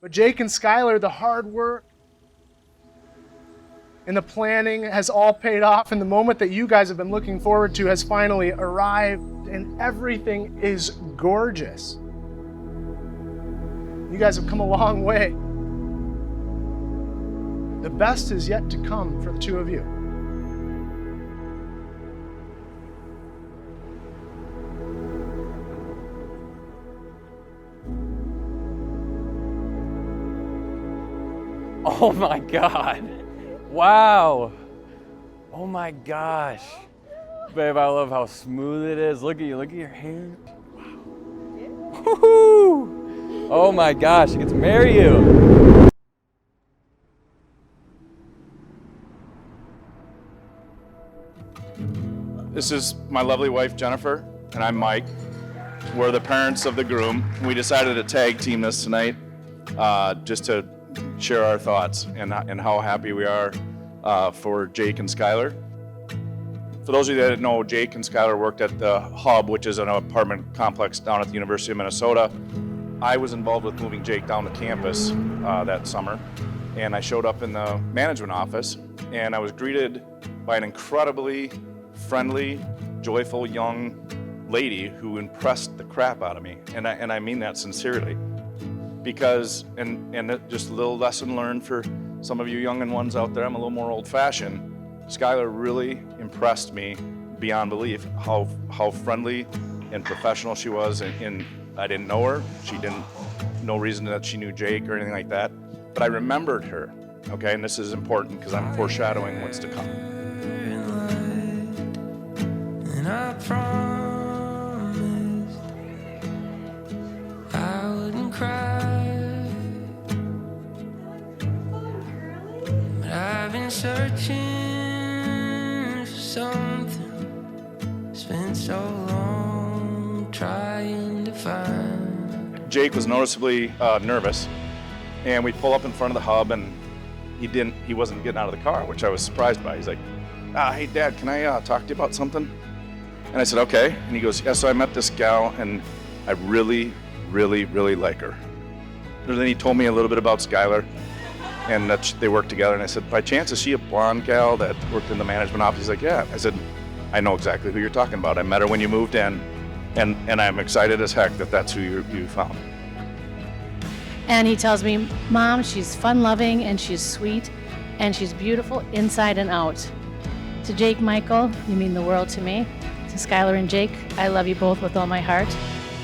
But Jake and Skyler, the hard work and the planning has all paid off, and the moment that you guys have been looking forward to has finally arrived, and everything is gorgeous. You guys have come a long way. The best is yet to come for the two of you. Oh my God. Wow. Oh my gosh. Babe, I love how smooth it is. Look at you, look at your hair. Wow. Woo-hoo. Oh my gosh, I get to marry you. This is my lovely wife, Jennifer, and I'm Mike. We're the parents of the groom. We decided to tag team this tonight just to share our thoughts and how happy we are for Jake and Skyler. For those of you that didn't know, Jake and Skyler worked at the Hub, which is an apartment complex down at the University of Minnesota. I was involved with moving Jake down to campus that summer, and I showed up in the management office, and I was greeted by an incredibly friendly, joyful young lady who impressed the crap out of me, and I mean that sincerely. Because, and just a little lesson learned for some of you young ones out there, I'm a little more old-fashioned. Skyler really impressed me beyond belief how friendly and professional she was, and I didn't know her. She didn't, no reason that she knew Jake or anything like that, but I remembered her, okay? And this is important because I'm foreshadowing what's to come. And I promised I wouldn't cry, but I've been searching for something, spent so long trying to find. Jake was noticeably nervous, and we pull up in front of the Hub, and he wasn't getting out of the car, which I was surprised by. He's like, hey Dad, can I talk to you about something? And I said, okay. And he goes, yeah, so I met this gal, and I really, really, really like her. And then he told me a little bit about Skyler, and that they worked together. And I said, by chance, is she a blonde gal that worked in the management office? He's like, yeah. I said, I know exactly who you're talking about. I met her when you moved in, and I'm excited as heck that that's who you found. And he tells me, Mom, she's fun-loving, and she's sweet, and she's beautiful inside and out. To Jake, Michael, you mean the world to me. To Skyler and Jake, I love you both with all my heart,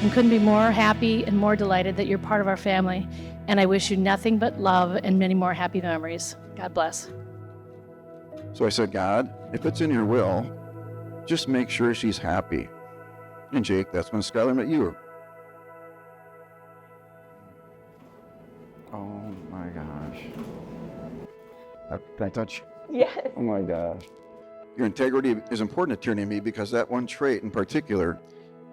and couldn't be more happy and more delighted that you're part of our family, and I wish you nothing but love and many more happy memories. God bless. So I said, God, if it's in your will, just make sure she's happy. And Jake, that's when Skyler met you. Oh my gosh. Can I touch? Yes. Oh my gosh. Your integrity is important to Tierney and me because that one trait in particular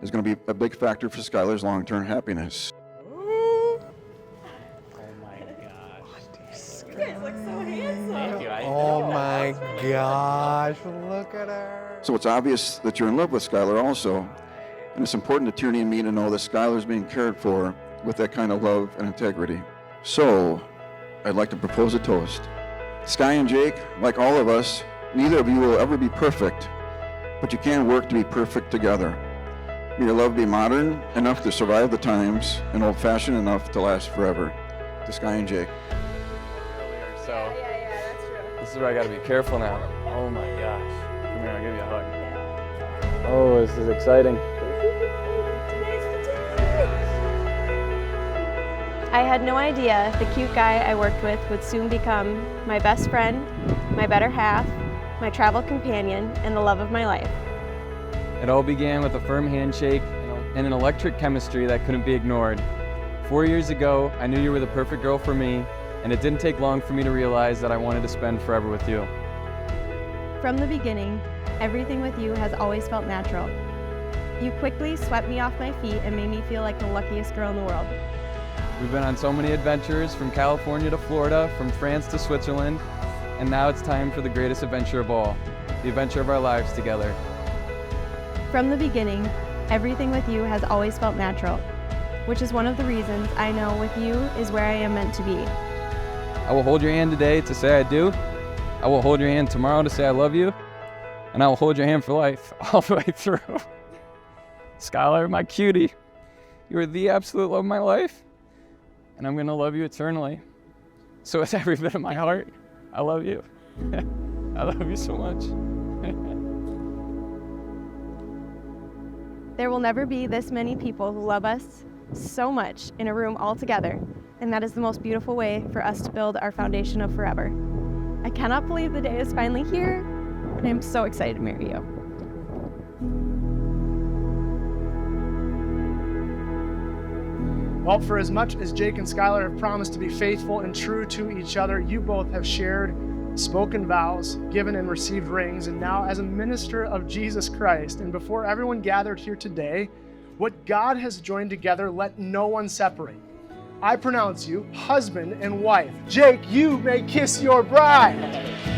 is going to be a big factor for Skyler's long-term happiness. Oh my gosh. You guys look so handsome. Oh my gosh, look at her. So it's obvious that you're in love with Skyler also, and it's important to Tierney and me to know that Skyler's being cared for with that kind of love and integrity. So, I'd like to propose a toast. Sky and Jake, like all of us, neither of you will ever be perfect, but you can work to be perfect together. May your love be modern enough to survive the times and old-fashioned enough to last forever. To Sky and Jake. So, Yeah, that's true. this is where I gotta be careful now. Oh my gosh. Come here, I'll give you a hug. Oh, this is exciting. I had no idea the cute guy I worked with would soon become my best friend, my better half, my travel companion, and the love of my life. It all began with a firm handshake and an electric chemistry that couldn't be ignored. 4 years ago, I knew you were the perfect girl for me, and it didn't take long for me to realize that I wanted to spend forever with you. From the beginning, everything with you has always felt natural. You quickly swept me off my feet and made me feel like the luckiest girl in the world. We've been on so many adventures, from California to Florida, from France to Switzerland, and now it's time for the greatest adventure of all, the adventure of our lives together. From the beginning, everything with you has always felt natural. which is one of the reasons I know with you is where I am meant to be. I will hold your hand today to say I do. I will hold your hand tomorrow to say I love you. And I will hold your hand for life, all the way through. Skyler, my cutie, you are the absolute love of my life. And I'm gonna love you eternally. So with every bit of my heart, I love you. I love you so much. There will never be this many people who love us so much in a room all together, and that is the most beautiful way for us to build our foundation of forever. I cannot believe the day is finally here, and I'm so excited to marry you. Well, for as much as Jake and Skyler have promised to be faithful and true to each other, you both have shared spoken vows, given and received rings, and now as a minister of Jesus Christ, and before everyone gathered here today, what God has joined together, let no one separate. I pronounce you husband and wife. Jake, you may kiss your bride.